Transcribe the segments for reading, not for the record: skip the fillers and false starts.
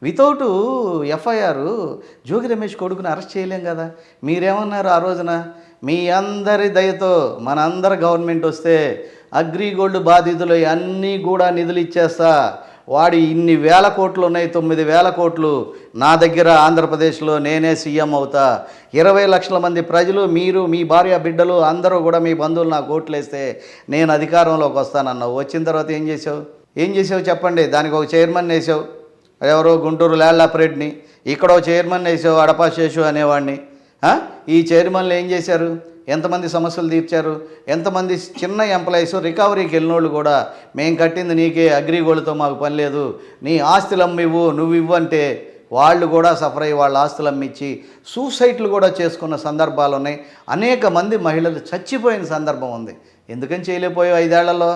Without FIR Jogi Ramesh కొడుకుని arrest చేయలేం కదా. మీరేమన్నారు ఆ రోజున? మీ అందరి దయతో మనందరి గవర్నమెంట్ వస్తే అగ్రిగోల్డ్ బాధితులు అన్నీ కూడా నిధులు ఇచ్చేస్తా, వాడి ఇన్ని వేల కోట్లు ఉన్నాయి, 9,000 కోట్లు నా దగ్గర ఆంధ్రప్రదేశ్లో నేనే సీఎం అవుతా, 20 లక్షల మంది ప్రజలు, మీరు మీ భార్య బిడ్డలు అందరూ కూడా మీ బంధువులు నాకు ఓట్లు వేస్తే నేను అధికారంలోకి వస్తానన్నావు. వచ్చిన తర్వాత ఏం చేసావు చెప్పండి? దానికి ఒక చైర్మన్ వేసావు, ఎవరో గుంటూరు లాల్లాపరెడ్డిని, ఇక్కడ ఒక చైర్మన్ వేసావు అడపా శేషు అనేవాడిని. ఈ చైర్మన్లు ఏం చేశారు? ఎంతమంది సమస్యలు తీర్చారు? ఎంతమంది చిన్న ఎంప్లాయీస్ రికవరీకి వెళ్ళినోళ్ళు కూడా మేము కట్టింది నీకే, అగ్రిగోల్డ్తో మాకు పని లేదు, నీ ఆస్తులు అమ్మివ్వు, నువ్వు ఇవ్వంటే వాళ్ళు కూడా సఫర్ అయ్యి వాళ్ళ ఆస్తులు అమ్మించి సూసైడ్లు కూడా చేసుకున్న సందర్భాలు ఉన్నాయి. అనేక మంది మహిళలు చచ్చిపోయిన సందర్భం ఉంది. ఎందుకని చేయలేకపోయావు 5 ఏళ్లలో?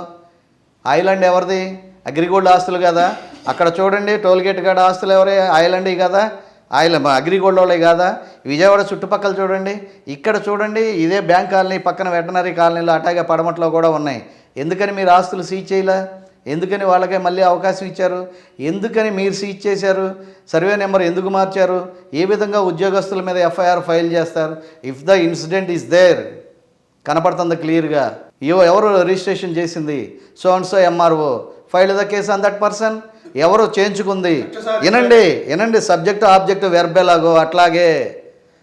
ఐలాండ్ ఎవరిది? అగ్రిగోల్డ్ ఆస్తులు కదా. అక్కడ చూడండి, టోల్గేట్ కాడ ఆస్తులు ఎవరే? ఐలాండ్ కదా, అగ్రిగోల్డ్ వాళ్ళే కాదా? విజయవాడ చుట్టుపక్కల చూడండి, ఇక్కడ చూడండి, ఇదే బ్యాంక్ కాలనీ పక్కన వెటనరీ కాలనీలో అటాగే పడమట్లో కూడా ఉన్నాయి. ఎందుకని మీరు ఆస్తులు సీజ్ చేయలే? ఎందుకని వాళ్ళకే మళ్ళీ అవకాశం ఇచ్చారు? ఎందుకని మీరు సీజ్ చేశారు? సర్వే నెంబర్ ఎందుకు మార్చారు? ఏ విధంగా ఉద్యోగస్తుల మీద ఎఫ్ఐఆర్ ఫైల్ చేస్తారు? If the incident is there, కనపడుతుంది క్లియర్గా. ఎవరు రిజిస్ట్రేషన్ చేసింది? So and so MRO file the case on that person. ఎవరు చేయించుకుంది? వినండి, సబ్జెక్టు ఆబ్జెక్టు వెర్బెలాగో అట్లాగే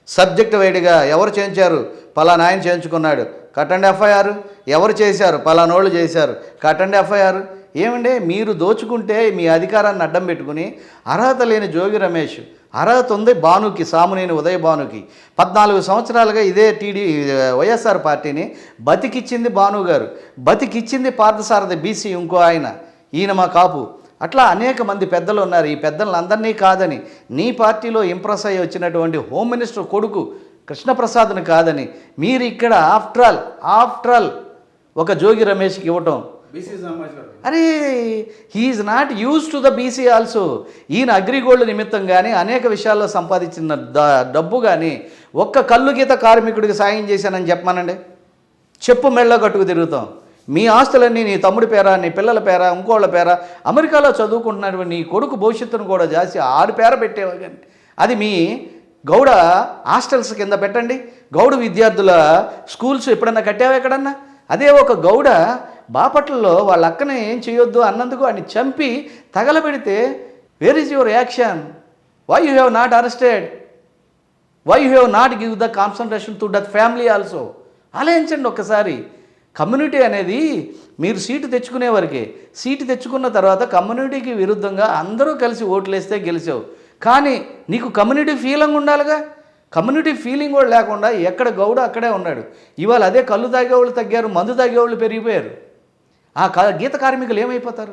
సబ్జెక్టు వేడిగా ఎవరు చేయించారు? పలానా ఆయన చేయించుకున్నాడు, కట్టండి ఎఫ్ఐఆర్. ఎవరు చేశారు? పలానోళ్ళు చేశారు, కట్టండి ఎఫ్ఐఆర్. ఏమండి, మీరు దోచుకుంటే మీ అధికారాన్ని అడ్డం పెట్టుకుని అర్హత లేని జోగి రమేష్, అర్హత ఉంది భానుకి, సామునేని ఉదయ భానుకి. 14 సంవత్సరాలుగా ఇదే వైఎస్ఆర్ పార్టీని బతికిచ్చింది భాను గారు, బతికిచ్చింది పార్థసారథి బీసీ ఇంకో ఆయన, ఈయన మా కాపు. అట్లా అనేక మంది పెద్దలు ఉన్నారు. ఈ పెద్దలందరినీ కాదని, నీ పార్టీలో ఇంప్రెస్ అయ్యి వచ్చినటువంటి హోమ్ మినిస్టర్ కొడుకు కృష్ణప్రసాద్ని కాదని మీరు ఇక్కడ ఆఫ్టర్ ఆల్ ఒక జోగి రమేష్కి ఇవ్వటం. అరే, he is not use to the BC also. ఈయన అగ్రిగోల్డ్ నిమిత్తం కానీ అనేక విషయాల్లో సంపాదించిన డబ్బు కానీ ఒక్క కల్లు గీత కార్మికుడికి సాయం చేశానని చెప్పమానండి. చెప్పు మెళ్ళ కట్టుకు తిరుగుతాం. మీ ఆస్తులన్నీ నీ తమ్ముడి పేర, నీ పిల్లల పేర, ఇంకోళ్ళ పేర, అమెరికాలో చదువుకుంటున్నటువంటి నీ కొడుకు భవిష్యత్తును కూడా జాసి 6 పేర పెట్టేవా కానీ అది మీ గౌడ హాస్టల్స్ కింద పెట్టండి. గౌడ విద్యార్థుల స్కూల్స్ ఎప్పుడన్నా కట్టావా ఎక్కడన్నా? అదే ఒక గౌడ బాపట్లలో వాళ్ళ అక్కనే ఏం చేయొద్దు అన్నందుకు వాడిని చంపి తగలబెడితే where is your action? Why you have not arrested? Why you have not give the concentration to that family also? ఆలోచించండి ఒక్కసారి. కమ్యూనిటీ అనేది మీరు సీటు తెచ్చుకునే వరకే. సీటు తెచ్చుకున్న తర్వాత కమ్యూనిటీకి విరుద్ధంగా అందరూ కలిసి ఓట్లేస్తే గెలిచావు. కానీ నీకు కమ్యూనిటీ ఫీలింగ్ ఉండాలిగా. కమ్యూనిటీ ఫీలింగ్ కూడా లేకుండా ఎక్కడ గౌడ అక్కడే ఉన్నాడు. ఇవాళ అదే కళ్ళు తాగేవాళ్ళు తగ్గారు, మందు తాగేవాళ్ళు పెరిగిపోయారు. ఆ గీత కార్మికులు ఏమైపోతారు?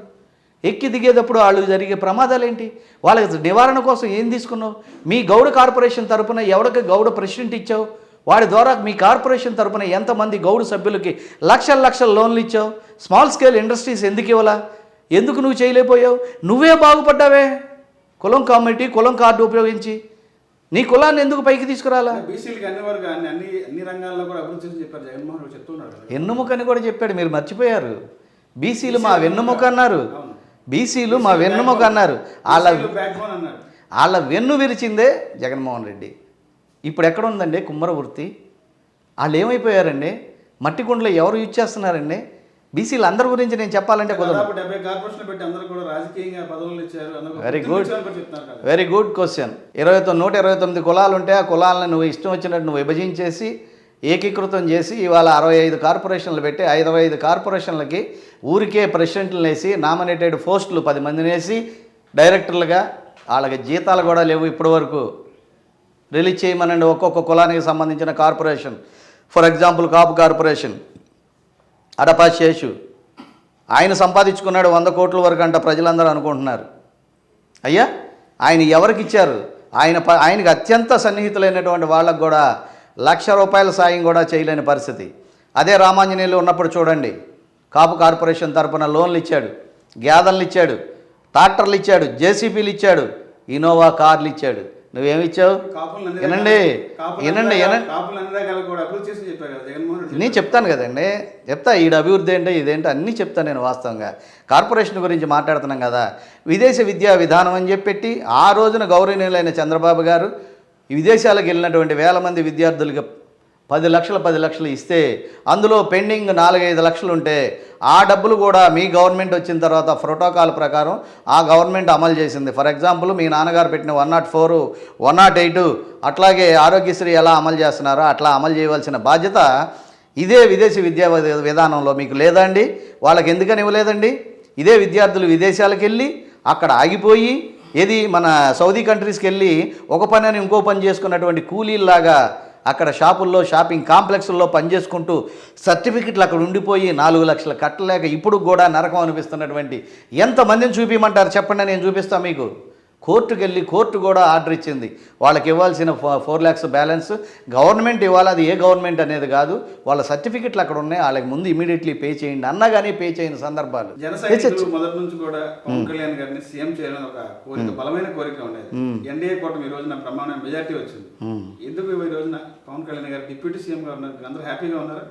ఎక్కి దిగేటప్పుడు వాళ్ళు జరిగే ప్రమాదాలు ఏంటి? వాళ్ళకి నివారణ కోసం ఏం తీసుకున్నావు? మీ గౌడ కార్పొరేషన్ తరపున ఎవరికి గౌడ ప్రెసిడెంట్ ఇచ్చావు? వాడి ద్వారా మీ కార్పొరేషన్ తరపున ఎంతమంది గౌడు సభ్యులకి లక్షల లోన్లు ఇచ్చావు? స్మాల్ స్కేల్ ఇండస్ట్రీస్ ఎందుకు ఇవ్వాలా? ఎందుకు నువ్వు చేయలేకపోయావు? నువ్వే బాగుపడ్డావే. కులం కమిటీ, కులం కార్డు ఉపయోగించి నీ కులాన్ని ఎందుకు పైకి తీసుకురాలా? వెన్నుముకని కూడా చెప్పాడు, మీరు మర్చిపోయారు. బీసీలు మా వెన్నుముక అన్నారు. బీసీలు మా వెన్నుముక అన్నారు. వాళ్ళ వెన్ను విరిచిందే జగన్మోహన్ రెడ్డి. ఇప్పుడు ఎక్కడ ఉందండి కుమ్మర వృత్తి? వాళ్ళు ఏమైపోయారండి? మట్టి కుండలో ఎవరు యూజ్ చేస్తున్నారండి? బీసీలు అందరి గురించి నేను చెప్పాలంటే కుదరదు. Very good question. 129 కులాలు ఉంటే ఆ కులాలను నువ్వు ఇష్టం వచ్చినట్టు నువ్వు విభజించేసి ఏకీకృతం చేసి ఇవాళ 65 కార్పొరేషన్లు పెట్టి 55 కార్పొరేషన్లకి ఊరికే ప్రెసిడెంట్లు వేసి నామినేటెడ్ పోస్టులు 10 మందిని వేసి డైరెక్టర్లుగా వాళ్ళకి జీతాలు కూడా లేవు. ఇప్పటి వరకు రిలీజ్ చేయమనండి ఒక్కొక్క కులానికి సంబంధించిన corporation. For example Kapu corporation Adapa Seshu ఆయన సంపాదించుకున్నాడు 100 కోట్ల వరకు అంట ప్రజలందరూ అనుకుంటున్నారు. అయ్యా, ఆయన ఎవరికి ఇచ్చారు? ఆయనకి అత్యంత సన్నిహితులైనటువంటి వాళ్ళకు కూడా ₹1,00,000 సాయం కూడా చేయలేని పరిస్థితి. అదే రామాంజనేయులు ఉన్నప్పుడు చూడండి, కాపు కార్పొరేషన్ తరపున లోన్లు ఇచ్చాడు, గ్యాదర్లు ఇచ్చాడు, ట్రాక్టర్లు ఇచ్చాడు, జేసీబీలు ఇచ్చాడు, ఇన్నోవా కార్లు ఇచ్చాడు. నువ్వేమిచ్చావు? వినండి వినండి వినండి, నేను చెప్తాను కదండి, ఈడ అభివృద్ధి ఏంటో ఇదేంటో అన్నీ చెప్తాను నేను. వాస్తవంగా కార్పొరేషన్ గురించి మాట్లాడుతున్నాం కదా, విదేశీ విద్యా విధానం అని చెప్పి ఆ రోజున గౌరవనీయులైన చంద్రబాబు గారు విదేశాలకు వెళ్ళినటువంటి వేల మంది విద్యార్థులకి 10 లక్షలు ఇస్తే అందులో పెండింగ్ 4-5 లక్షలు ఉంటే ఆ డబ్బులు కూడా మీ గవర్నమెంట్ వచ్చిన తర్వాత ప్రోటోకాల్ ప్రకారం ఆ గవర్నమెంట్ అమలు చేసింది. ఫర్ ఎగ్జాంపుల్ మీ నాన్నగారు పెట్టిన 104, 108 అట్లాగే ఆరోగ్యశ్రీ ఎలా అమలు చేస్తున్నారో అట్లా అమలు చేయవలసిన బాధ్యత ఇదే విదేశీ విద్యా విధానంలో మీకు లేదండి? వాళ్ళకి ఎందుకని ఇవ్వలేదండి? ఇదే విద్యార్థులు విదేశాలకు వెళ్ళి అక్కడ ఆగిపోయి ఏది మన సౌదీ కంట్రీస్కి వెళ్ళి ఒక పని అని ఇంకో పని చేసుకున్నటువంటి కూలీల్లాగా అక్కడ షాపుల్లో షాపింగ్ కాంప్లెక్స్ల్లో పనిచేసుకుంటూ సర్టిఫికెట్లు అక్కడ ఉండిపోయి 4 లక్షలు కట్టలేక ఇప్పుడు కూడా నరకం అనిపిస్తున్నటువంటి ఎంతమందిని చూపించమంటారు చెప్పండి, నేను చూపిస్తాను మీకు. కోర్టుకు వెళ్ళి కోర్టు కూడా ఆర్డర్ ఇచ్చింది, వాళ్ళకి ఇవ్వాల్సిన 4 lakhs బ్యాలెన్స్ గవర్నమెంట్ ఇవ్వాలి. అది ఏ గవర్నమెంట్ అనేది కాదు, వాళ్ళ సర్టిఫికెట్లు అక్కడ ఉన్నాయి, వాళ్ళకి ముందు ఇమీడియట్లీ పే చేయండి అన్నా కానీ పే చేయని సందర్భాలు. మొదటి నుంచి కూడా పవన్ కళ్యాణ్ గారిని సీఎం చేయాలని ఒక కోరిక, బలమైన కోరిక ఉండేది. ఎన్డీఏ కూటమి ఈ రోజున బ్రహ్మాండ మెజార్టీ వచ్చింది. ఎందుకు ఈ రోజున పవన్ కళ్యాణ్ గారు డిప్యూటీ సీఎం గా ఉన్నారు, అందరూ హ్యాపీగా ఉన్నారు.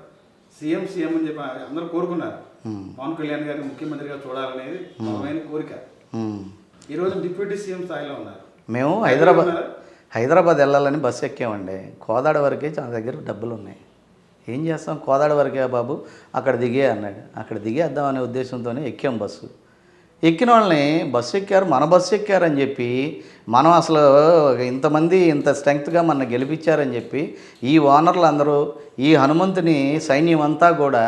సీఎం అని చెప్పి అందరూ కోరుకున్నారు. పవన్ కళ్యాణ్ గారిని ముఖ్యమంత్రిగా చూడాలనేది బలమైన కోరిక. ఈరోజు డిప్యూటీ సీఎం స్థాయిలో ఉన్నారు. మేము హైదరాబాద్ వెళ్ళాలని బస్సు ఎక్కామండి. కోదాడ వరకే చాలా దగ్గర డబ్బులు ఉన్నాయి, ఏం చేస్తాం, కోదాడ వరకే బాబు అక్కడ దిగే అన్నాడు. అక్కడ దిగేద్దాం అనే ఉద్దేశంతోనే ఎక్కాం బస్సు. ఎక్కిన వాళ్ళని బస్సు ఎక్కారు, మన బస్సు ఎక్కారని చెప్పి మనం అసలు ఇంతమంది ఇంత స్ట్రెంగ్త్గా మన గెలిపించారని చెప్పి ఈ ఓనర్లు అందరూ ఈ హనుమంతుని సైన్యం అంతా కూడా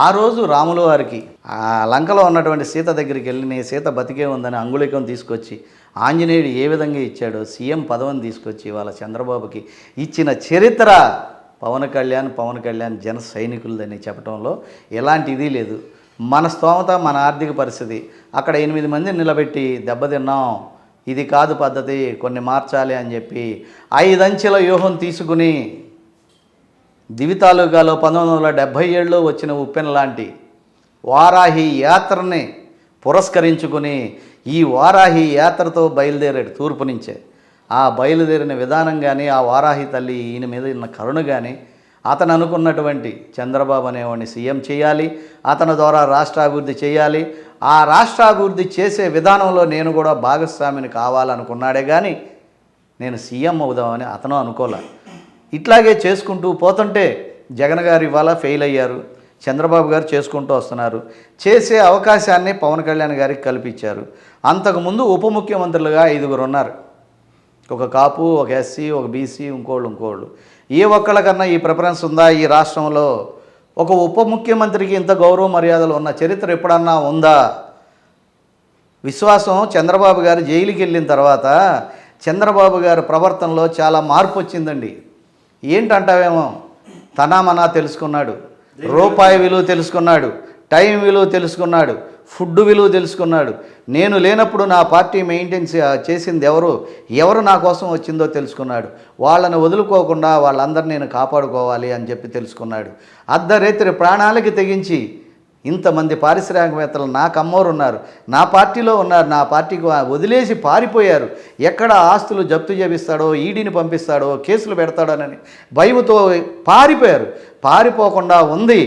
ఆ రోజు రాముల వారికి ఆ లంకలో ఉన్నటువంటి సీత దగ్గరికి వెళ్ళి నీ సీత బతికే ఉందని అంగుళికం తీసుకొచ్చి ఆంజనేయుడు ఏ విధంగా ఇచ్చాడో సీఎం పదవిని తీసుకొచ్చి వాళ్ళ చంద్రబాబుకి ఇచ్చిన చరిత్ర పవన్ కళ్యాణ్ జన సైనికులదని చెప్పడంలో ఎలాంటి ఇది లేదు. మన స్తోమత, మన ఆర్థిక పరిస్థితి, అక్కడ 8 మందిని నిలబెట్టి దెబ్బతిన్నాం, ఇది కాదు పద్ధతి, కొన్ని మార్చాలి అని చెప్పి 5 అంచెల వ్యూహం తీసుకుని దివితాలుగాలో 1977లో వచ్చిన ఉప్పెన లాంటి వారాహి యాత్రని పురస్కరించుకుని ఈ వారాహి యాత్రతో బయలుదేరాడు తూర్పు నుంచే. ఆ బయలుదేరిన విధానం కానీ ఆ వారాహి తల్లి ఈయన మీద ఉన్న కరుణ కానీ అతను అనుకున్నటువంటి చంద్రబాబు అనేవాడిని సీఎం చేయాలి, అతని ద్వారా రాష్ట్రాభివృద్ధి చేయాలి, ఆ రాష్ట్రాభివృద్ధి చేసే విధానంలో నేను కూడా భాగస్వామిని కావాలనుకున్నాడే కానీ నేను సీఎం అవుదామని అతను అనుకోలే. ఇట్లాగే చేసుకుంటూ పోతుంటే జగన్ గారు ఇవాళ ఫెయిల్ అయ్యారు, చంద్రబాబు గారు చేసుకుంటూ వస్తున్నారు. చేసే అవకాశాన్ని పవన్ కళ్యాణ్ గారికి కల్పించారు. అంతకుముందు ఉప ముఖ్యమంత్రులుగా 5 ఉన్నారు, ఒక కాపు, ఒక ఎస్సీ, ఒక బీసీ, ఇంకోళ్ళు. ఏ ఒక్కళ్ళకన్నా ఈ ప్రిఫరెన్స్ ఉందా ఈ రాష్ట్రంలో? ఒక ఉప ముఖ్యమంత్రికి ఇంత గౌరవ మర్యాదలు ఉన్న చరిత్ర ఎప్పుడన్నా ఉందా? విశ్వాసం చంద్రబాబు గారు జైలుకి వెళ్ళిన తర్వాత చంద్రబాబు గారి ప్రవర్తనలో చాలా మార్పు వచ్చిందండి. ఏంటంటావేమో, తనామనా తెలుసుకున్నాడు, రూపాయి విలువ తెలుసుకున్నాడు, టైం విలువ తెలుసుకున్నాడు, ఫుడ్ విలువ తెలుసుకున్నాడు. నేను లేనప్పుడు నా పార్టీ మెయింటైన్ చేసింది ఎవరు నా కోసం వచ్చిందో తెలుసుకున్నాడు. వాళ్ళని వదులుకోకుండా వాళ్ళందరినీ నేను కాపాడుకోవాలి అని చెప్పి తెలుసుకున్నాడు. అర్ధరేత్రి ప్రాణాలకి తెగించి ఇంతమంది పారిశ్రామికవేత్తలు నా కమ్మోరు ఉన్నారు, నా పార్టీలో ఉన్నారు, నా పార్టీకి వదిలేసి పారిపోయారు. ఎక్కడ ఆస్తులు జప్తు చేపిస్తాడో, ఈడీని పంపిస్తాడో, కేసులు పెడతాడోనని భయముతో పారిపోయారు. పారిపోకుండా ఉంది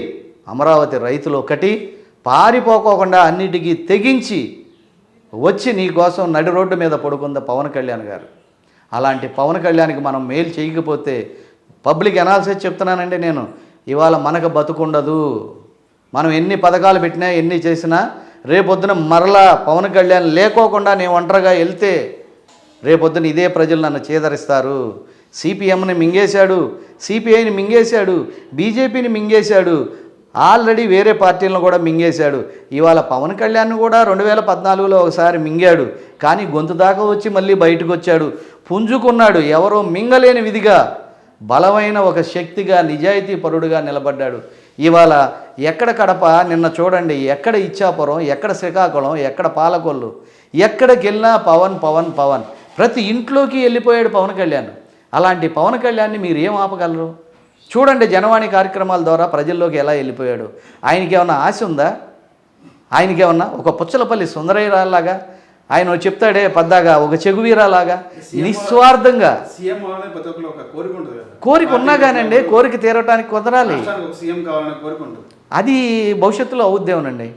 అమరావతి రైతులు ఒకటి, పారిపోకోకుండా అన్నిటికీ తెగించి వచ్చి నీ కోసం నడి రోడ్డు మీద పడుకుంది పవన్ కళ్యాణ్ గారు. అలాంటి పవన్ కళ్యాణ్కి మనం మేలు చేయకపోతే పబ్లిక్ అనాలిసిస్ చెప్తున్నానండి నేను, ఇవాళ మనకు బతుకుండదు. మనం ఎన్ని పథకాలు పెట్టినా ఎన్ని చేసినా రేపొద్దున మరలా పవన్ కళ్యాణ్ లేకోకుండా నేను ఒంటరిగా వెళ్తే రేపొద్దున ఇదే ప్రజలు నన్ను చేదరిస్తారు. సిపిఎంని మింగేశాడు, సిపిఐని మింగేశాడు, బీజేపీని మింగేశాడు, ఆల్రెడీ వేరే పార్టీలను కూడా మింగేశాడు. ఇవాళ పవన్ కళ్యాణ్ కూడా 2014లో ఒకసారి మింగాడు, కానీ గొంతు దాకా వచ్చి మళ్ళీ బయటకు వచ్చాడు, పుంజుకున్నాడు. ఎవరో మింగలేని విధిగా బలమైన ఒక శక్తిగా నిజాయితీ పరుడుగా నిలబడ్డాడు. ఇవాళ ఎక్కడ కడప, నిన్న చూడండి, ఎక్కడ ఇచ్చాపురం, ఎక్కడ శ్రీకాకుళం, ఎక్కడ పాలకొల్లు, ఎక్కడికి వెళ్ళినా పవన్ ప్రతి ఇంట్లోకి వెళ్ళిపోయాడు పవన్ కళ్యాణ్. అలాంటి పవన్ కళ్యాణ్ని మీరు ఏం ఆపగలరు? చూడండి జనవాణి కార్యక్రమాల ద్వారా ప్రజల్లోకి ఎలా వెళ్ళిపోయాడు. ఆయనకి ఏమన్నా ఆశ ఉందా? ఆయనకేమన్నా ఒక పుచ్చలపల్లి సుందరయ్యలాగా ఆయన చెప్తాడే పద్దాగా ఒక చెగువీరాలాగా నిస్వార్థంగా. సీఎం అవ్వాలని ప్రతి ఒక్కరు ఒక కోరిక ఉంటుంది కదా, కోరిక ఉన్నా కానండి, కోరిక తీరటానికి కుదరాలి. రాష్ట్రానికి ఒక సీఎం కావాలనే కోరిక ఉంటుంది. అది భవిష్యత్తులో అవుద్దేమోనండి,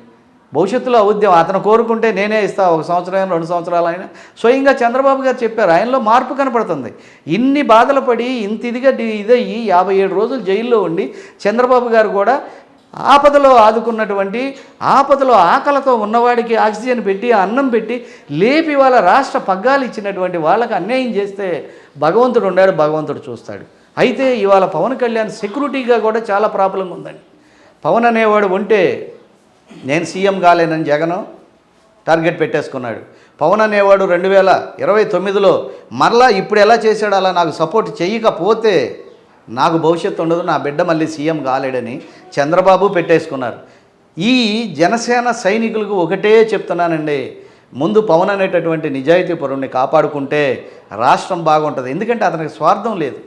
భవిష్యత్తులో అవుద్దేమో. అతను కోరుకుంటే నేనే ఇస్తా, 1 సంవత్సరం 2 సంవత్సరాలు అయినా. స్వయంగా చంద్రబాబు గారు చెప్పారు, ఆయనలో మార్పు కనపడుతుంది. ఇన్ని బాధలు పడి ఇంత ఇదయ్యి 57 రోజులు జైల్లో ఉండి చంద్రబాబు గారు కూడా ఆపదలో ఆదుకున్నటువంటి, ఆపదలో ఆకలితో ఉన్నవాడికి ఆక్సిజన్ పెట్టి అన్నం పెట్టి లేపి వాళ్ళ రాష్ట్ర పగ్గాలు ఇచ్చినటువంటి వాళ్ళకి అన్యాయం చేస్తే భగవంతుడు ఉన్నాడు, భగవంతుడు చూస్తాడు. అయితే ఇవాళ పవన్ కళ్యాణ్ సెక్యూరిటీగా కూడా చాలా ప్రాబ్లం ఉందండి. పవన్ అనేవాడు ఉంటే నేను సీఎం కాలేనని జగన్ టార్గెట్ పెట్టేసుకున్నాడు. పవన్ అనేవాడు 2029లో మరలా ఇప్పుడు ఎలా చేశాడు అలా నాకు సపోర్ట్ చేయకపోతే నాకు భవిష్యత్తు ఉండదు, నా బిడ్డ మళ్ళీ సీఎం కాలేడని చంద్రబాబు పెట్టేసుకున్నారు. ఈ జనసేన సైనికులకు ఒకటే చెప్తున్నానండి, ముందు పవన్ అనేటటువంటి నిజాయితీ పరుణ్ణి కాపాడుకుంటే రాష్ట్రం బాగుంటుంది. ఎందుకంటే అతనికి స్వార్థం లేదు.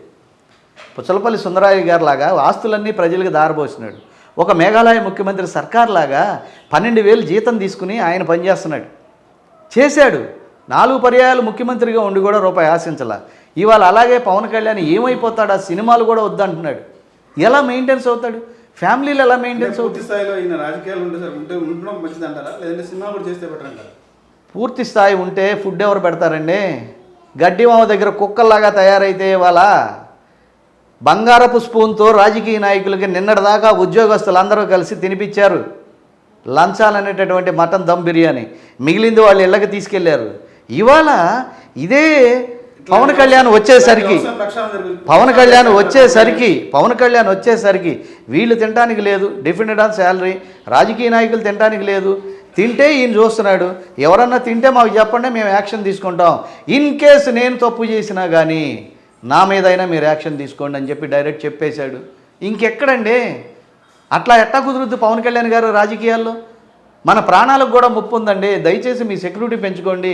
పుచ్చలపల్లి సుందరరాయ గారు లాగా ఆస్తులన్నీ ప్రజలకు దారబోసినాడు. ఒక మేఘాలయ ముఖ్యమంత్రి సర్కార్ లాగా 12,000 జీతం తీసుకుని ఆయన పనిచేస్తున్నాడు, చేశాడు. 4 పర్యాయాలు ముఖ్యమంత్రిగా ఉండి కూడా రూపాయి ఆశించాల. ఇవాళ అలాగే పవన్ కళ్యాణ్ ఏమైపోతాడు, ఆ సినిమాలు కూడా వద్దంటున్నాడు. ఎలా మెయింటెన్స్ అవుతాడు, ఫ్యామిలీలు ఎలా మెయింటెన్స్ అవుతాడు? పూర్తి స్థాయిలో ఈయన రాజకీయాలు ఉండడం మంచిది అంటారా, లేదంటే సినిమా కూడా చేస్తే బెటర్ అంటారా? పూర్తి స్థాయి ఉంటే ఫుడ్ ఎవరు పెడతారండి? గడ్డి మామ దగ్గర కుక్కల్లాగా తయారైతే ఇవాళ బంగారపు స్పూన్తో రాజకీయ నాయకులకి నిన్నటిదాకా ఉద్యోగస్తులు అందరూ కలిసి తినిపించారు లంచాలనేటటువంటి మటన్ దమ్ బిర్యానీ, మిగిలింది వాళ్ళు ఇళ్ళకి తీసుకెళ్లారు. ఇవాళ ఇదే పవన్ కళ్యాణ్ వచ్చేసరికి వీళ్ళు తినడానికి లేదు, డిఫెండెడ్ ఆన్ శాలరీ, రాజకీయ నాయకులు తినడానికి లేదు. తింటే ఈయన చూస్తున్నాడు, ఎవరన్నా తింటే మాకు చెప్పండి, మేము యాక్షన్ తీసుకుంటాం. ఇన్ కేసు నేను తప్పు చేసినా కానీ నా మీదైనా మీరు యాక్షన్ తీసుకోండి అని చెప్పి డైరెక్ట్ చెప్పేశాడు. ఇంకెక్కడండి, అట్లా ఎట్టా కుదురుద్ది పవన్ కళ్యాణ్ గారు రాజకీయాల్లో? మన ప్రాణాలకు కూడా ముప్పు ఉందండి. దయచేసి మీ సెక్యూరిటీ పెంచుకోండి,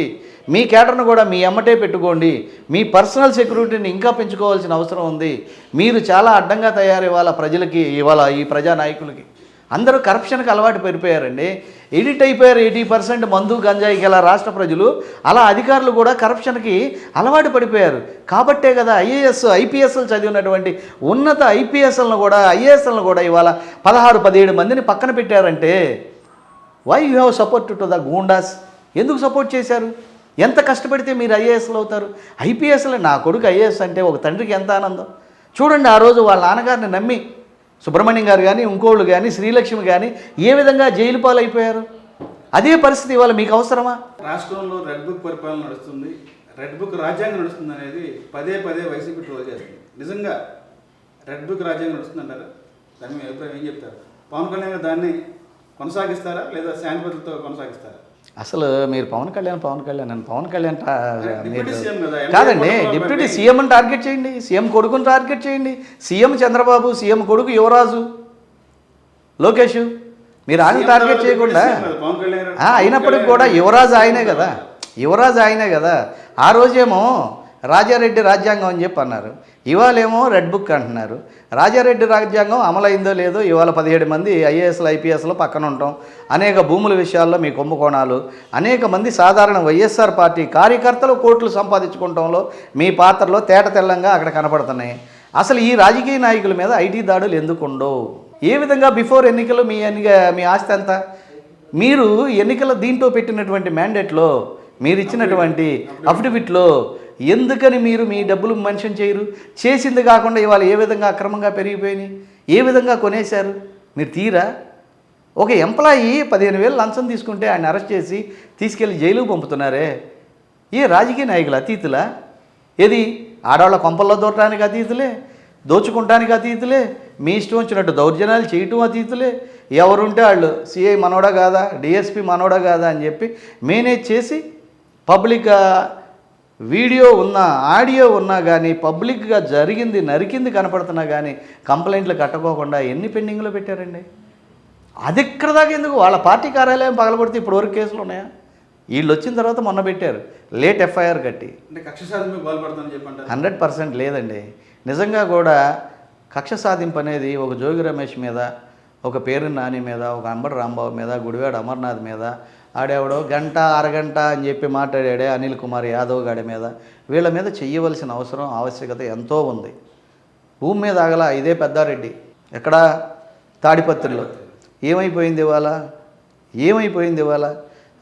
మీ కేటర్ను కూడా మీ ఎమ్మటే పెట్టుకోండి, మీ పర్సనల్ సెక్యూరిటీని ఇంకా పెంచుకోవాల్సిన అవసరం ఉంది. మీరు చాలా అడ్డంగా తయారు ఇవాళ ప్రజలకి, ఇవాళ ఈ ప్రజానాయకులకి. అందరూ కరప్షన్కి అలవాటు పడిపోయారండి, ఎడిట్ అయిపోయారు. 80% మందు గంజాయికి అలా రాష్ట్ర ప్రజలు, అలా అధికారులు కూడా కరప్షన్కి అలవాటు పడిపోయారు. కాబట్టే కదా ఐఏఎస్ ఐపీఎస్లు చదివినటువంటి ఉన్నత ఐపీఎస్లను కూడా ఐఏఎస్లను కూడా ఇవాళ 16-17 మందిని పక్కన పెట్టారంటే why you have support to the goondas? ఎందుకు సపోర్ట్ చేశారు? ఎంత కష్టపడితే మీరు ఐఏఎస్లు అవుతారు? ఐపీఎస్లు, నా కొడుకు ఐఏఎస్ అంటే ఒక తండ్రికి ఎంత ఆనందం చూడండి. ఆ రోజు వాళ్ళ నాన్నగారిని నమ్మి సుబ్రహ్మణ్యం గారు కానీ, ఇంకోళ్ళు కానీ, శ్రీలక్ష్మి కానీ ఏ విధంగా జైలు పాలైపోయారు. అదే పరిస్థితి ఇవాళ మీకు అవసరమా? రాష్ట్రంలో రెడ్ బుక్ పరిపాలన నడుస్తుంది, రెడ్ బుక్ రాజ్యాంగం నడుస్తుంది అనేది పదే వైసీపీ ట్రోల్ చేస్తుంది. నిజంగా రెడ్ బుక్ రాజ్యాంగం నడుస్తుంది అంటారా? దాని మీ అభిప్రాయం ఏం చెప్తారు? పవన్ కళ్యాణ్ గారు దాన్ని కొనసాగిస్తారా లేదా శాంతి భద్రతతో కొనసాగిస్తారా? అసలు మీరు పవన్ కళ్యాణ్ అని పవన్ కళ్యాణ్ డిప్యూటీ సీఎం కదా, కాదండి, డిప్యూటీ సీఎంని టార్గెట్ చేయండి, సీఎం కొడుకుని టార్గెట్ చేయండి. సీఎం చంద్రబాబు, సీఎం కొడుకు యువరాజు లోకేష్, మీరు ఆయన టార్గెట్ చేయకుండా. అయినప్పటికి కూడా యువరాజు ఆయనే కదా. ఆ రోజేమో రాజారెడ్డి రాజ్యాంగం అని చెప్పి అన్నారు, ఇవాళేమో రెడ్ బుక్ అంటున్నారు. రాజారెడ్డి రాజ్యాంగం అమలైందో లేదో, ఇవాళ 17 మంది ఐఏఎస్లు ఐపీఎస్లు పక్కన ఉంటాం, అనేక భూముల విషయాల్లో మీ కుంభకోణాలు, అనేక మంది సాధారణ వైఎస్ఆర్ పార్టీ కార్యకర్తలు కోట్లు సంపాదించుకోవడంలో మీ పాత్రలో తేట తెల్లంగా అక్కడ కనపడుతున్నాయి. అసలు ఈ రాజకీయ నాయకుల మీద ఐటీ దాడులు ఎందుకు ఉండవు? ఏ విధంగా బిఫోర్ ఎన్నికలు మీ ఆస్తి అంతా మీరు ఎన్నికల దీంట్లో పెట్టినటువంటి మ్యాండేట్లో, మీరు ఇచ్చినటువంటి అఫిడవిట్లో ఎందుకని మీరు మీ డబ్బులు మెన్షన్ చేయరు? చేసింది కాకుండా ఇవాళ ఏ విధంగా అక్రమంగా పెరిగిపోయినాయి, ఏ విధంగా కొనేశారు మీరు తీరా? ఒక ఎంప్లాయీ 15,000 లంచం తీసుకుంటే ఆయన అరెస్ట్ చేసి తీసుకెళ్ళి జైలుకు పంపుతున్నారే. ఏ రాజకీయ నాయకులు అతీతులా? ఏది ఆడవాళ్ళ కొంపల్లో దూరటానికి అతీతులే, దోచుకుంటానికి అతీతులే, మీ ఇష్టం వచ్చినట్టు దౌర్జన్యాలు చేయటం అతీతులే. ఎవరుంటే వాళ్ళు సిఐ మనోడా కాదా, డిఎస్పి మనోడా కాదా అని చెప్పి మేనేజ్ చేసి పబ్లిక్ వీడియో ఉన్నా, ఆడియో ఉన్నా కానీ, పబ్లిక్గా జరిగింది నరికింది కనపడుతున్నా కానీ కంప్లైంట్లు కట్టుకోకుండా ఎన్ని పెండింగ్లో పెట్టారండి? అది ఇక్కడ దాకా ఎందుకు? వాళ్ళ పార్టీ కార్యాలయం పగలగొడితే ఇప్పటివరకు కేసులు ఉన్నాయా? వీళ్ళు వచ్చిన తర్వాత మొన్న పెట్టారు లేట్ ఎఫ్ఐఆర్ కట్టి. అంటే కక్ష సాధింపు పాల్పడతానని చెప్పంటారు? 100% లేదండి. నిజంగా కూడా కక్ష సాధింపు అనేది ఒక జోగి రమేష్ మీద, ఒక పేరు నాని మీద, ఒక అంబటి రాంబాబు మీద, గుడివాడ అమర్నాథ్ మీద, ఆడెవడో గంట అరగంట అని చెప్పి మాట్లాడాడే అనిల్ కుమార్ యాదవ్ గాడి మీద. వీళ్ళ మీద చెయ్యవలసిన అవసరం ఆవశ్యకత ఎంతో ఉంది. భూమి మీద ఆగల ఇదే పెద్దారెడ్డి, ఎక్కడ తాడిపత్రిలో ఏమైపోయింది ఇవాళ? ఏమైపోయింది ఇవాళ?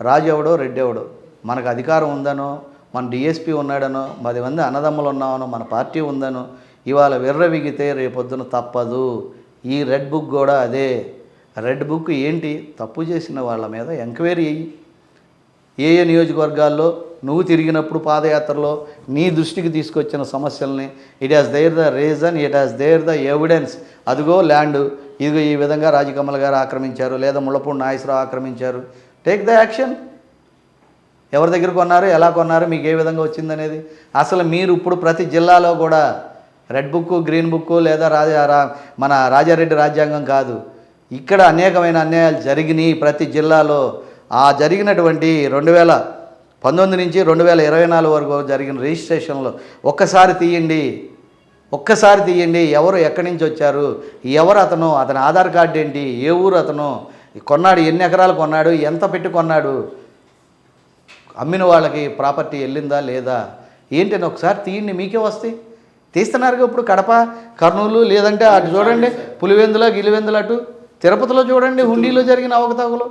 రాజు ఎవడో రెడ్డి ఎవడో, మనకు అధికారం ఉందనో, మన డిఎస్పీ ఉన్నాడనో, 10 మంది అన్నదమ్ములు ఉన్నామనో, మన పార్టీ ఉందనో ఇవాళ విర్రవిగితే రేపొద్దున తప్పదు. ఈ రెడ్ బుక్ కూడా అదే. రెడ్ బుక్ ఏంటి? తప్పు చేసిన వాళ్ళ మీద ఎంక్వైరీ అయ్యి ఏ ఏ నియోజకవర్గాల్లో నువ్వు తిరిగినప్పుడు పాదయాత్రలో నీ దృష్టికి తీసుకొచ్చిన సమస్యల్ని it has there the reason, it has there the evidence. అదిగో ల్యాండ్, ఇదిగో ఈ విధంగా రాజకమల్ గారు ఆక్రమించారు, లేదా ముళ్ళపూడి నాగేశ్వరరావు ఆక్రమించారు. Take the action. ఎవరి దగ్గర కొన్నారు, ఎలా కొన్నారు, మీకు ఏ విధంగా వచ్చిందనేది. అసలు మీరు ఇప్పుడు ప్రతి జిల్లాలో కూడా రెడ్ బుక్, గ్రీన్ బుక్ లేదా మన రాజారెడ్డి రాజ్యాంగం కాదు, ఇక్కడ అనేకమైన అన్యాయాలు జరిగినాయి ప్రతి జిల్లాలో. ఆ జరిగినటువంటి 2019 నుంచి 2024 వరకు జరిగిన రిజిస్ట్రేషన్లో ఒక్కసారి తీయండి. ఎవరు ఎక్కడి నుంచి వచ్చారు, ఎవరు అతను, అతని ఆధార్ కార్డు ఏంటి, ఏ ఊరు అతను, కొన్నాడు, ఎన్ని ఎకరాలు కొన్నాడు, ఎంత పెట్టి కొన్నాడు, అమ్మిన వాళ్ళకి ప్రాపర్టీ వెళ్ళిందా లేదా ఏంటని ఒకసారి తీయండి. మీకే వస్తాయి. తీస్తున్నారుగా ఇప్పుడు కడప, కర్నూలు, లేదంటే అటు చూడండి పులివెందుల, గిలివెందుల, అటు తిరుపతిలో చూడండి హుండీలో జరిగిన అవకతవకలు.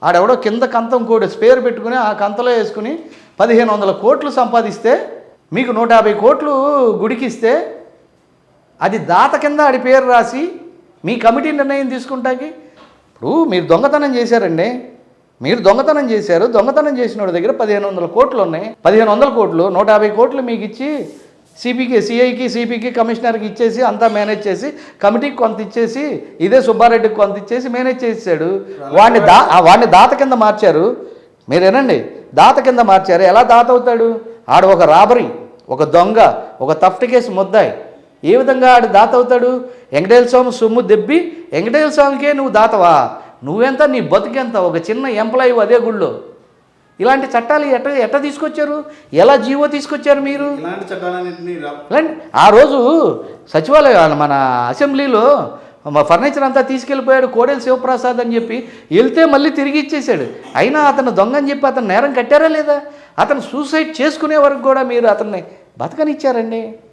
ఆడెవడో కింద కంతం కోడి స్పేర్ పెట్టుకుని ఆ కంతలో వేసుకుని 1500 కోట్లు సంపాదిస్తే, మీకు 150 కోట్లు గుడికిస్తే అది దాత కింద ఆడి పేరు రాసి మీ కమిటీ నిర్ణయం తీసుకుంటాకి. ఇప్పుడు మీరు దొంగతనం చేశారండి, మీరు దొంగతనం చేశారు. దొంగతనం చేసిన వాడి దగ్గర 1500 కోట్లు ఉన్నాయి. 1500 కోట్లు 150 కోట్లు మీకు ఇచ్చి సిఐకి, సిపికి, కమిషనర్కి ఇచ్చేసి అంతా మేనేజ్ చేసి, కమిటీకి కొంత ఇచ్చేసి, ఇదే సుబ్బారెడ్డికి కొంత ఇచ్చేసి మేనేజ్ చేసాడు. వాడిని దాత కింద మార్చారు. మీరేనండి, దాత కింద మార్చారు. ఎలా దాత అవుతాడు? ఆడు ఒక రాబరీ, ఒక దొంగ, ఒక థఫ్ట్ కేసు ముద్దాయి. ఏ విధంగా ఆడు దాత అవుతాడు? వెంకటేశ్వర స్వామి సొమ్ము దెబ్బి వెంకటేశ్వర స్వామికే నువ్వు దాతవా? నువ్వెంత, నీ బతుకెంత? ఒక చిన్న ఎంప్లాయీ అదే గుళ్ళో. ఇలాంటి చట్టాలు ఎట్ట తీసుకొచ్చారు? ఎలా జీవో తీసుకొచ్చారు మీరు? ఇలాంటి చట్టాలన్నింటినీ ఆ రోజు సచివాలయం మన అసెంబ్లీలో ఫర్నిచర్ అంతా తీసుకెళ్ళిపోయాడు కోడెల శివప్రసాద్ అని చెప్పి, వెళ్తే మళ్ళీ తిరిగి ఇచ్చేసాడు. అయినా అతను దొంగ అని చెప్పి అతను నేరం కట్టారా లేదా? అతను సూసైడ్ చేసుకునే వరకు కూడా మీరు అతన్ని బతకనిచ్చారండి.